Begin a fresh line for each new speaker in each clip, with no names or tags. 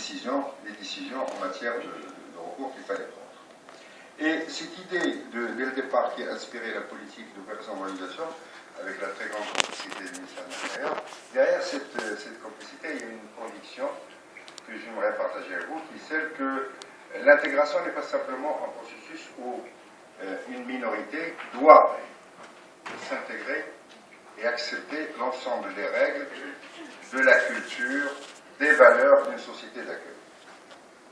décisions en matière de recours qu'il fallait prendre. Et cette idée, dès le départ, qui a inspiré la politique de personnalisation, avec la très grande complicité du ministère de l'Intérieur, derrière cette complicité, il y a une conviction que j'aimerais partager avec vous, qui est celle que l'intégration n'est pas simplement un processus où une minorité doit s'intégrer et accepter l'ensemble des règles, de la culture, des valeurs d'une société d'accueil.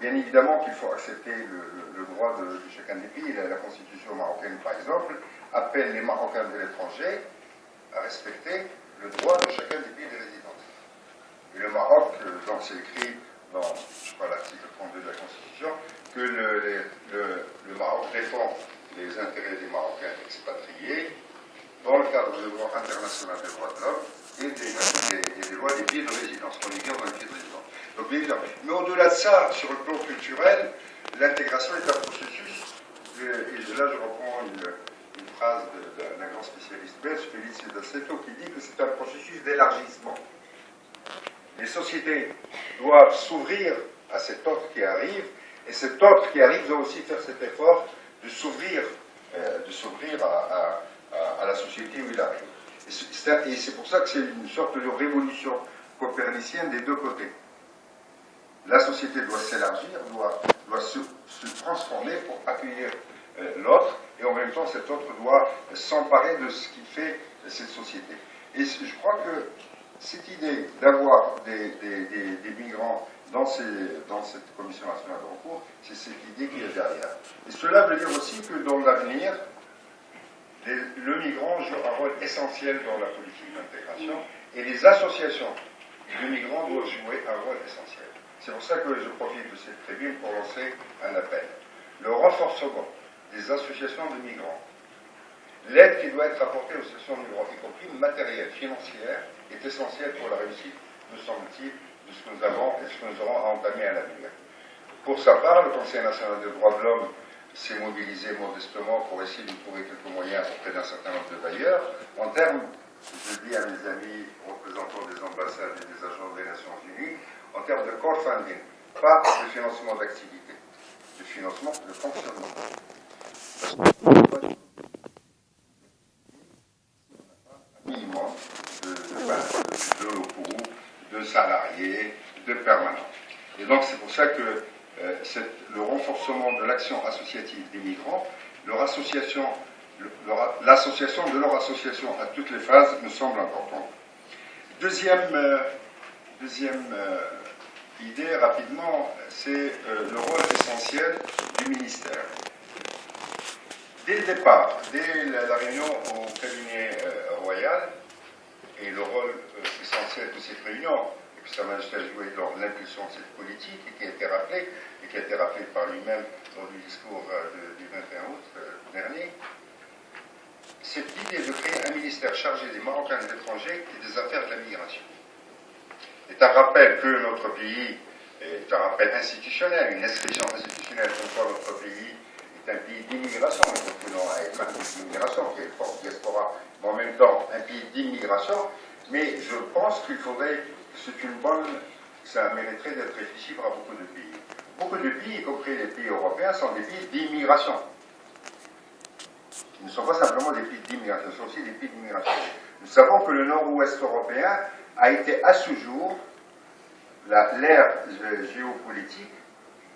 Bien évidemment qu'il faut accepter le droit de chacun des pays. La Constitution marocaine, par exemple, appelle les Marocains de l'étranger à respecter le droit de chacun des pays de résidence. Et le Maroc, donc c'est écrit dans, je crois, l'article 32 de la Constitution, que le Maroc défend les intérêts des Marocains expatriés dans le cadre du droit international des droits de l'homme et des lois des pays de résidence, qu'on est bien dans les pays de résidence. Donc, bien évidemment. Mais au-delà de ça, sur le plan culturel, l'intégration est un processus, et là je reprends une phrase d'un grand spécialiste belge, Félix D'Aceto, qui dit que c'est un processus d'élargissement. Les sociétés doivent s'ouvrir à cet autre qui arrive, et cet autre qui arrive doit aussi faire cet effort de s'ouvrir à la société où il arrive. Et c'est pour ça que c'est une sorte de révolution copernicienne des deux côtés. La société doit s'élargir, doit se transformer pour accueillir l'autre, et en même temps cet autre doit s'emparer de ce qui fait cette société. Et je crois que cette idée d'avoir des migrants dans cette Commission nationale de recours, c'est cette idée qui est derrière. Et cela veut dire aussi que dans l'avenir, le migrant joue un rôle essentiel dans la politique d'intégration, et les associations de migrants doivent jouer un rôle essentiel. C'est pour ça que je profite de cette tribune pour lancer un appel. Le renforcement des associations de migrants, l'aide qui doit être apportée aux associations de migrants, y compris matérielle, financière, est essentielle pour la réussite, me semble-t-il, de ce que nous avons et de ce que nous aurons à entamer à l'avenir. Pour sa part, le Conseil national des droits de l'homme s'est mobilisé modestement pour essayer de trouver quelques moyens auprès d'un certain nombre de bailleurs. En termes, je dis à mes amis représentants des ambassades et des agences des Nations Unies, en termes de crowdfunding, pas de financement d'activité, de financement de fonctionnement. Parce que un minimum de locaux, de salariés, de permanents. Et donc c'est pour ça que le renforcement de l'action associative des migrants, l'association de leur association à toutes les phases me semble importante. Deuxième idée, rapidement, c'est le rôle essentiel du ministère. Dès le départ, dès la réunion au cabinet royal, et le rôle essentiel de cette réunion, et que Sa Majesté a joué dans l'impulsion de cette politique, et qui a été rappelé par lui-même lors du discours du 21 août dernier, c'est l'idée de créer un ministère chargé des Marocains de l'étranger et des affaires de la migration. C'est un rappel que notre pays est un rappel institutionnel, une inscription institutionnelle comme quoi notre pays est un pays d'immigration, nous continuons à être un pays d'immigration, qui est une forte diaspora, mais en même temps un pays d'immigration, mais je pense qu'il faudrait, ça mériterait d'être réfléchi par beaucoup de pays. Beaucoup de pays, y compris les pays européens, sont des pays d'immigration. Ils ne sont pas simplement des pays d'immigration, ils sont aussi des pays d'immigration. Nous savons que le nord-ouest européen a été à ce jour l'ère géopolitique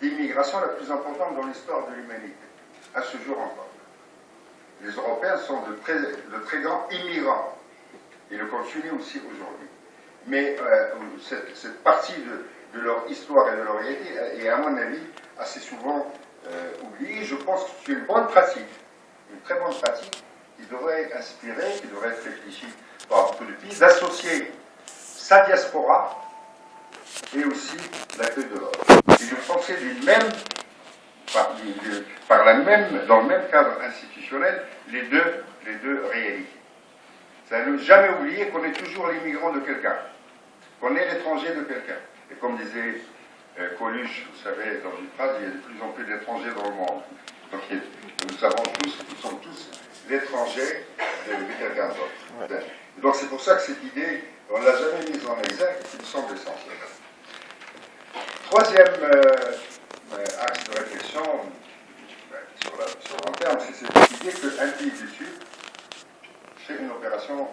d'immigration la plus importante dans l'histoire de l'humanité, à ce jour encore. Les Européens sont de très grands immigrants, et le continuent aussi aujourd'hui. Mais cette partie de leur histoire et de leur réalité est, à mon avis, assez souvent oubliée. Je pense que c'est une bonne pratique, une très bonne pratique, qui devrait inspirer, qui devrait être réfléchie par beaucoup de pays, d'associer sa diaspora et aussi l'accueil de l'autre. Et de penser dans le même cadre institutionnel les deux réalités. Ça ne jamais oublier qu'on est toujours l'immigrant de quelqu'un, qu'on est l'étranger de quelqu'un. Et comme disait Coluche, vous savez, dans une phrase, il y a de plus en plus d'étrangers dans le monde. Donc nous savons tous, nous sommes tous l'étranger de quelqu'un d'autre. Ouais. Donc c'est pour ça que cette idée, on ne l'a jamais mise en exergue, qui me semble essentielle. Troisième axe de réflexion sur le long terme, c'est cette idée qu'un pays du Sud fait une opération